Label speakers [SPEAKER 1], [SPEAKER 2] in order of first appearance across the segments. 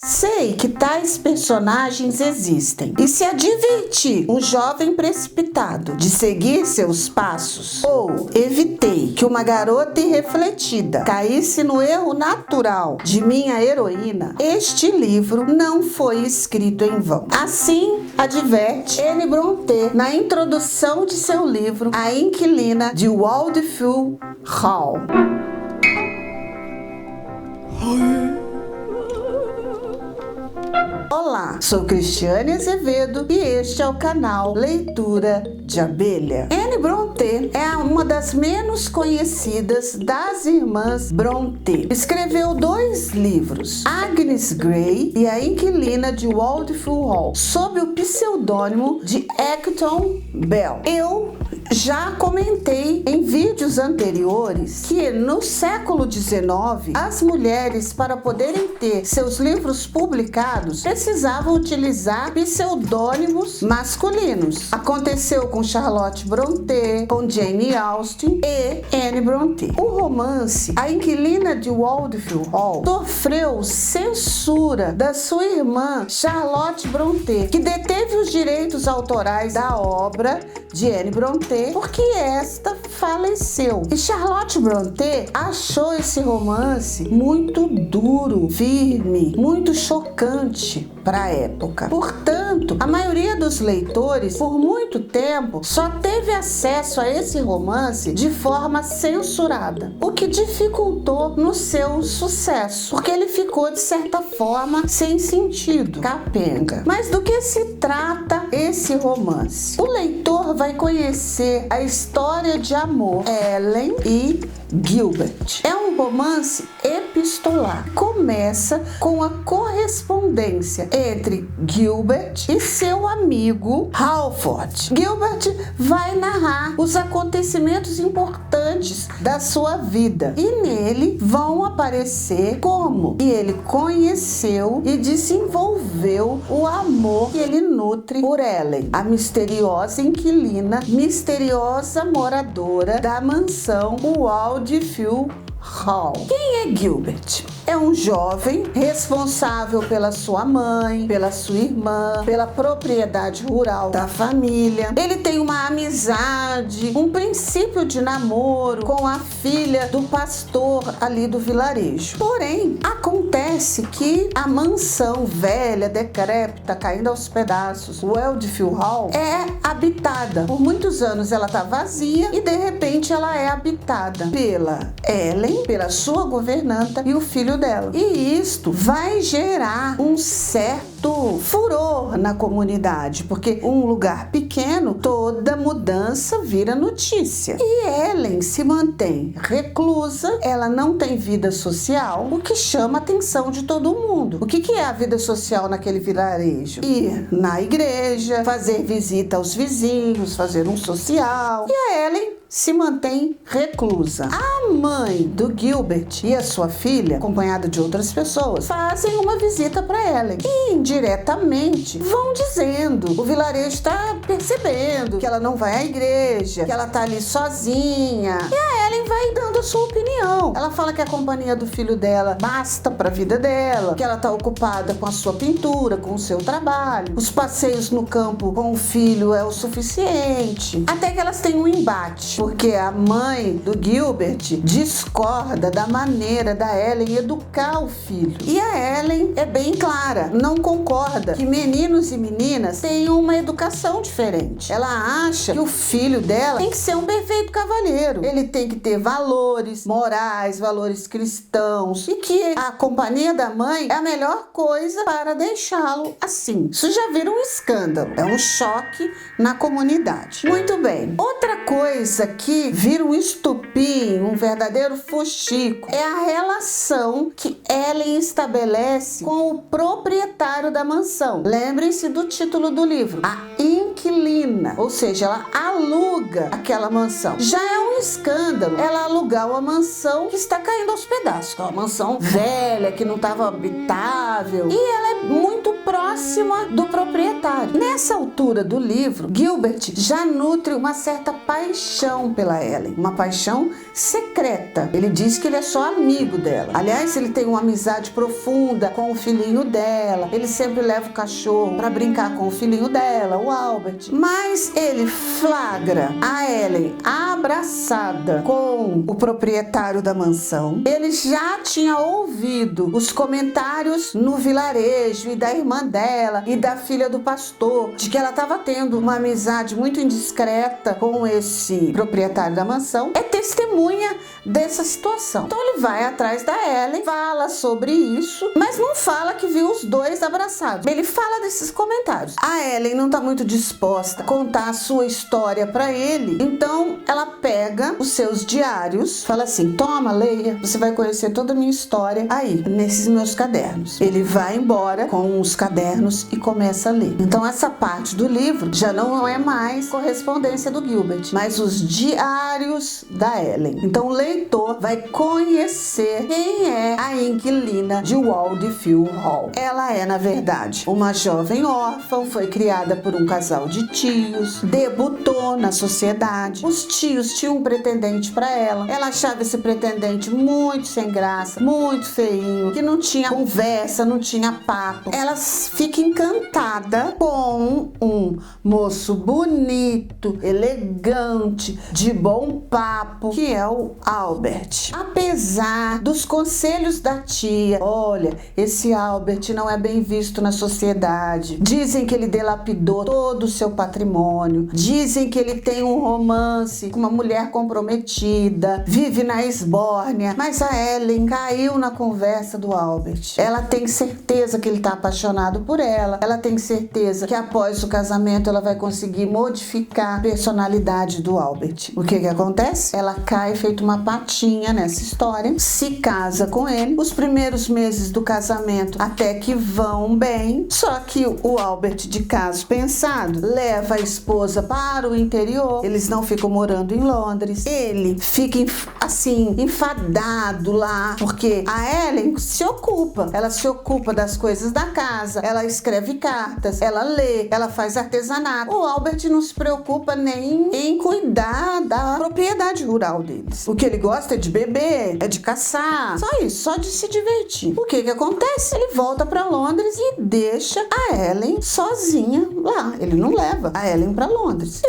[SPEAKER 1] Sei que tais personagens existem, e se adverti um jovem precipitado de seguir seus passos, ou evitei que uma garota irrefletida caísse no erro natural de minha heroína, este livro não foi escrito em vão. Assim, adverte Anne Brontë na introdução de seu livro A Inquilina de Waldfield Hall. Olá, sou Cristiane Azevedo e este é o canal Leitura de Abelha. Anne Brontë é uma das menos conhecidas das irmãs Brontë. Escreveu 2 livros, Agnes Grey e A Inquilina de Waldfield Hall, sob o pseudônimo de Acton Bell. Eu já comentei em vídeos anteriores que no século XIX, as mulheres, para poderem ter seus livros publicados, precisavam utilizar pseudônimos masculinos. Aconteceu com Charlotte Brontë, com Jane Austen e Anne Brontë. O romance A Inquilina de Waldfield Hall sofreu censura da sua irmã Charlotte Brontë, que deteve os direitos autorais da obra de Anne Brontë porque esta faleceu. E Charlotte Brontë achou esse romance muito duro, firme, muito chocante para a época. Portanto, a maioria dos leitores, por muito tempo, só teve acesso a esse romance de forma censurada, o que dificultou no seu sucesso, porque ele ficou, de certa forma, sem sentido, capenga. Mas do que se trata esse romance? O leitor vai conhecer a história de amor Ellen e Gilbert. É um romance epistolar. Começa com a correspondência entre Gilbert e seu amigo Halford. Gilbert vai narrar os acontecimentos importantes da sua vida e nele vão aparecer como ele conheceu e desenvolveu o amor que ele nutre por Ellen, a misteriosa inquilina, misteriosa moradora da mansão Waldfield Hall. Quem é Gilbert? É um jovem responsável pela sua mãe, pela sua irmã, pela propriedade rural da família. Ele tem uma amizade, um princípio de namoro com a filha do pastor ali do vilarejo. Porém, acontece que a mansão velha, decrépita, caindo aos pedaços, Waldfield Hall, é habitada. Por muitos anos ela está vazia e de repente ela é habitada pela Ellen, pela sua governanta e o filho dela. E isto vai gerar um certo furor na comunidade, porque um lugar pequeno, toda mudança vira notícia. E Ellen se mantém reclusa, ela não tem vida social, o que chama a atenção de todo mundo. O que é a vida social naquele vilarejo? Ir na igreja, fazer visita aos vizinhos, fazer um social. E a Ellen se mantém reclusa. A mãe do Gilbert e a sua filha, acompanhada de outras pessoas, fazem uma visita para Ellen e indiretamente vão dizendo: o vilarejo está percebendo que ela não vai à igreja, que ela está ali sozinha. E a Ellen vai dando a sua opinião. Ela fala que a companhia do filho dela basta para a vida dela, que ela está ocupada com a sua pintura, com o seu trabalho, os passeios no campo com o filho é o suficiente. Até que elas têm um embate, porque a mãe do Gilbert discorda da maneira da Ellen educar o filho. E a Ellen é bem clara, não concorda que meninos e meninas tenham uma educação diferente. Ela acha que o filho dela tem que ser um perfeito cavalheiro. Ele tem que ter valores morais, valores cristãos, e que a companhia da mãe é a melhor coisa para deixá-lo assim. Isso já vira um escândalo, é um choque na comunidade. Muito bem. Outra coisa que vira um estupim, um verdadeiro fuxico, é a relação que Ellen estabelece com o proprietário da mansão. Lembrem-se do título do livro, A Inquilina, ou seja, ela aluga aquela mansão. Já é um escândalo ela alugar uma mansão que está caindo aos pedaços, que é uma mansão velha, que não estava habitável, e ela é muito próxima do proprietário. Nessa altura do livro, Gilbert já nutre uma certa paixão pela Ellen, uma paixão secreta. Ele diz que ele é só amigo dela. Aliás, ele tem uma amizade profunda com o filhinho dela. Ele sempre leva o cachorro para brincar com o filhinho dela, o Albert. Mas ele flagra a Ellen abraçada com o proprietário da mansão. Ele já tinha ouvido os comentários no vilarejo e da irmã dela e da filha do pastor, de que ela estava tendo uma amizade muito indiscreta com esse proprietário da mansão. É testemunha dessa situação. Então ele vai atrás da Ellen, fala sobre isso, mas não fala que viu os dois abraçados. Ele fala desses comentários. A Ellen não está muito disposta a contar a sua história para ele, então ela pega os seus diários, fala assim: toma, leia, você vai conhecer toda a minha história aí, nesses meus cadernos. Ele vai embora com os cadernos e começa a ler. Então essa parte do livro já não é mais correspondência do Gilbert, mas os diários da Ellen. Então o leitor vai conhecer quem é a inquilina de Wildfield Hall. Ela é, na verdade, uma jovem órfã, foi criada por um casal de tios, debutou na sociedade. Os tios tinham um pretendente para ela. Ela achava esse pretendente muito sem graça, muito feinho, que não tinha conversa, não tinha papo. Ela fica encantada com um moço bonito, elegante, de bom papo, que é o Albert. Apesar dos conselhos da tia, olha, esse Albert não é bem visto na sociedade. Dizem que ele delapidou todo o seu patrimônio. Dizem que ele tem um romance com uma mulher comprometida, vive na esbórnia. Mas a Ellen caiu na conversa do Albert. Ela tem certeza que ele está apaixonado por ela. Ela tem certeza que após o casamento ela vai conseguir modificar a personalidade do Albert. O que acontece? Ela cai feito uma patinha nessa história, se casa com ele. Os primeiros meses do casamento até que vão bem, só que o Albert, de caso pensado, leva a esposa para o interior. Eles não ficam morando em Londres. Ele fica assim, enfadado lá, porque a Ellen se ocupa. Ela se ocupa das coisas da casa, ela escreve cartas, ela lê, ela faz artesanato. O Albert não se preocupa nem em cuidar da propriedade rural deles. O que ele gosta é de beber, é de caçar, só isso, só de se divertir. O que acontece? Ele volta para Londres e deixa a Ellen sozinha lá. Ele não leva a Ellen para Londres.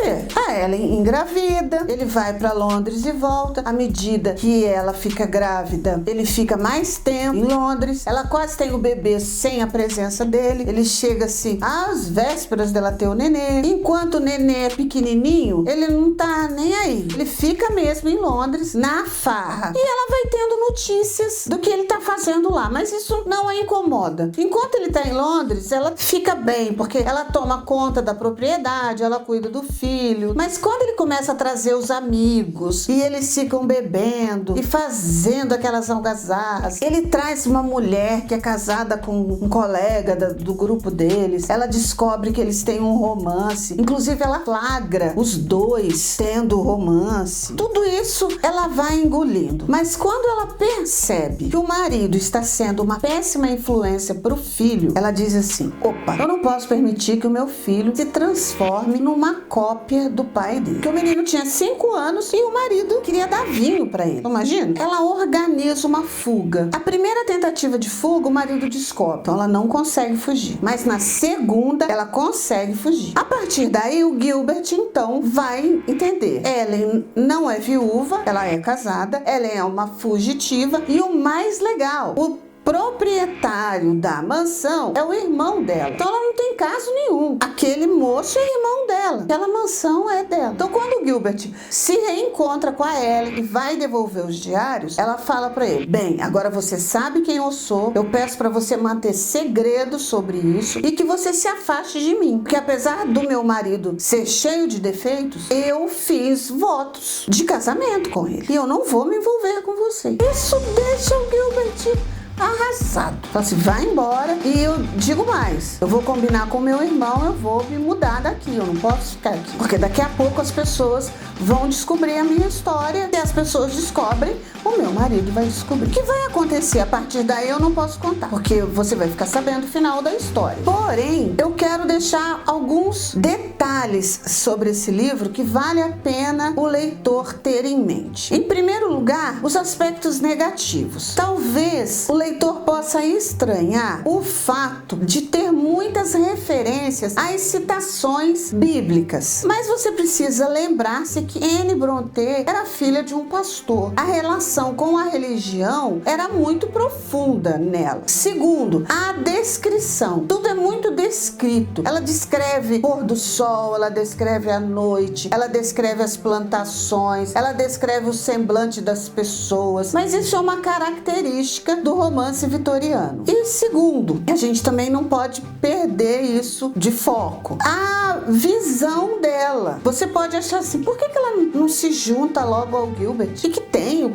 [SPEAKER 1] A Ellen engravida, ele vai para Londres e volta. À medida que ela fica grávida, ele fica mais tempo em Londres. Ela quase tem o bebê sem a presença dele. Ele chega assim às vésperas dela ter o nenê. Enquanto o nenê é pequenininho, ele não tá nem aí. Ele fica mesmo em Londres, na farra. E ela vai tendo notícias do que ele tá fazendo lá, mas isso não a incomoda. Enquanto ele tá em Londres, ela fica bem, porque ela toma conta da propriedade, ela cuida do filho. Mas quando ele começa a trazer os amigos e eles ficam bebendo e fazendo aquelas algazarras, ele traz uma mulher que é casada com um colega do grupo deles. Ela descobre que eles têm um romance. Inclusive, ela flagra os dois tendo romance. Tudo isso ela vai engolindo. Mas quando ela percebe que o marido está sendo uma péssima influência para o filho, ela diz assim: opa, eu não posso permitir que o meu filho se transforme numa cópia do pai dele. Porque o menino tinha 5 anos e o marido queria dar vinho para ele. Imagina? Ela organiza uma fuga. A primeira tentativa de fuga, o marido descobre. Então ela não consegue fugir. Mas na segunda, ela consegue fugir. A partir daí, o Gilbert então vai entender. Ellen não é viúva, ela é casada, ela é uma fugitiva e o mais legal, o proprietário da mansão é o irmão dela. Então ela não tem caso nenhum. Aquele moço é irmão dela. Aquela mansão é dela. Então quando o Gilbert se reencontra com a Ellen e vai devolver os diários, ela fala pra ele: bem, agora você sabe quem eu sou. Eu peço pra você manter segredo sobre isso e que você se afaste de mim. Porque apesar do meu marido ser cheio de defeitos, eu fiz votos de casamento com ele. E eu não vou me envolver com você. Isso deixa o Gilbert arrasado. Fala assim: vai embora. E eu digo mais, eu vou combinar com meu irmão, eu vou me mudar daqui, eu não posso ficar aqui, porque daqui a pouco as pessoas vão descobrir a minha história. Se as pessoas descobrem, o meu marido vai descobrir. O que vai acontecer a partir daí eu não posso contar, porque você vai ficar sabendo o final da história. Porém, eu quero deixar alguns detalhes sobre esse livro que vale a pena o leitor ter em mente. Em primeiro lugar, os aspectos negativos. Talvez o leitor possa estranhar o fato de ter muitas referências às citações bíblicas. Mas você precisa lembrar-se que Anne Brontë era filha de um pastor. A relação com a religião era muito profunda nela. Segundo, a descrição. Tudo é muito descrito. Ela descreve o pôr do sol, ela descreve a noite, ela descreve as plantações, ela descreve o semblante das pessoas. Mas isso é uma característica do romance vitoriano. E segundo, a gente também não pode perder isso de foco. A visão dela. Você pode achar assim, por que ela não se junta logo ao Gilbert? O que tem? O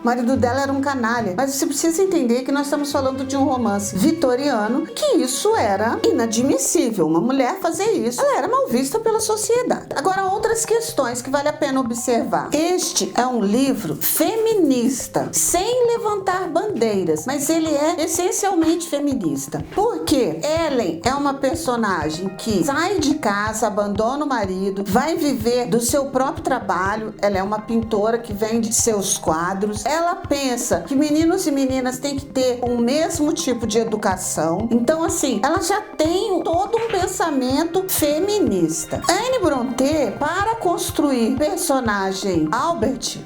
[SPEAKER 1] marido dela era um canalha. Mas você precisa entender que nós estamos falando de um romance vitoriano, que isso era inadmissível. Uma mulher fazer isso, ela era mal vista pela sociedade. Agora, outras questões que vale a pena observar. Este é um livro feminista, sem levantar bandeiras, mas ele é essencialmente feminista. Por quê? Ellen é uma personagem que sai de casa, abandona o marido, vai viver do seu próprio trabalho. Ela é uma pintora que vende seus quadros. Ela pensa que meninos e meninas têm que ter o mesmo tipo de educação. Então, assim, ela já tem todo um pensamento feminista. Anne Brontë, para construir o personagem Albert,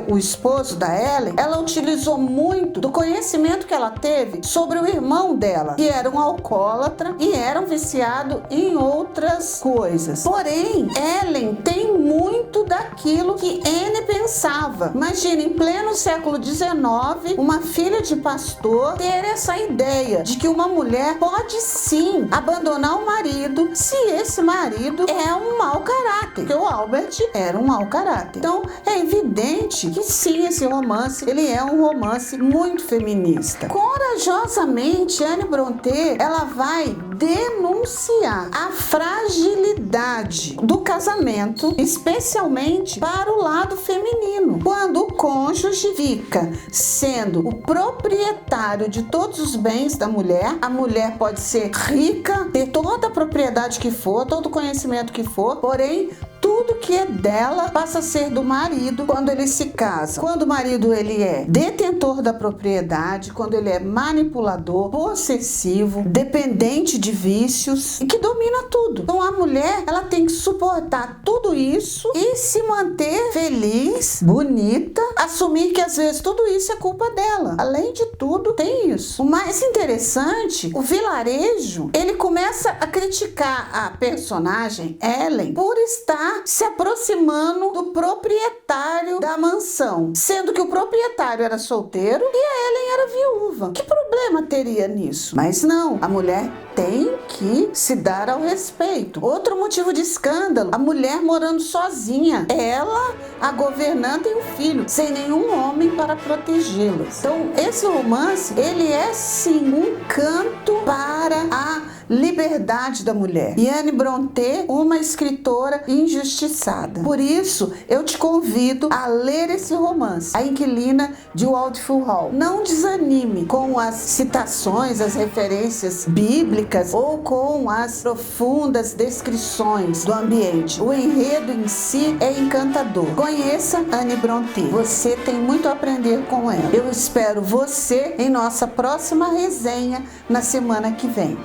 [SPEAKER 1] o esposo da Ellen, ela utilizou muito do conhecimento que ela teve sobre o irmão dela, que era um alcoólatra e era um viciado em outras coisas. Porém, Ellen tem muito daquilo que Anne pensava. Imagina, em pleno século XIX, uma filha de pastor ter essa ideia de que uma mulher pode sim abandonar o marido se esse marido é um mau caráter, porque o Albert era um mau caráter. Então, é evidente que sim, esse romance, ele é um romance muito feminista. Corajosamente, Anne Brontë, ela vai denunciar a fragilidade do casamento, especialmente para o lado feminino. Quando o cônjuge fica sendo o proprietário de todos os bens da mulher, a mulher pode ser rica, ter toda a propriedade que for, todo o conhecimento que for, porém, tudo que é dela passa a ser do marido quando eles se casam. Quando o marido ele é detentor da propriedade, quando ele é manipulador, possessivo, dependente de vícios e que domina tudo. Então a mulher, ela tem que suportar tudo isso e se manter feliz, bonita, assumir que às vezes tudo isso é culpa dela. Além de tudo, tem isso. O mais interessante, o vilarejo, ele começa a criticar a personagem Ellen por estar se aproximando do proprietário da mansão, sendo que o proprietário era solteiro e a Ellen era viúva. Que problema teria nisso? Mas não, a mulher tem que se dar ao respeito. Outro motivo de escândalo, a mulher morando sozinha, ela, a governanta e o filho, sem nenhum homem para protegê-las. Então, esse romance, ele é sim um canto para a liberdade da mulher. E Anne Brontë, uma escritora injustiçada. Por isso, eu te convido a ler esse romance, A Inquilina de Waldful Hall. Não desanime com as citações, as referências bíblicas ou com as profundas descrições do ambiente. O enredo em si é encantador. Conheça Anne Brontë. Você tem muito a aprender com ela. Eu espero você em nossa próxima resenha na semana que vem.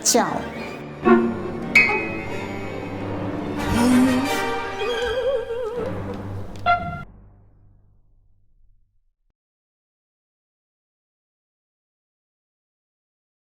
[SPEAKER 1] Tchau!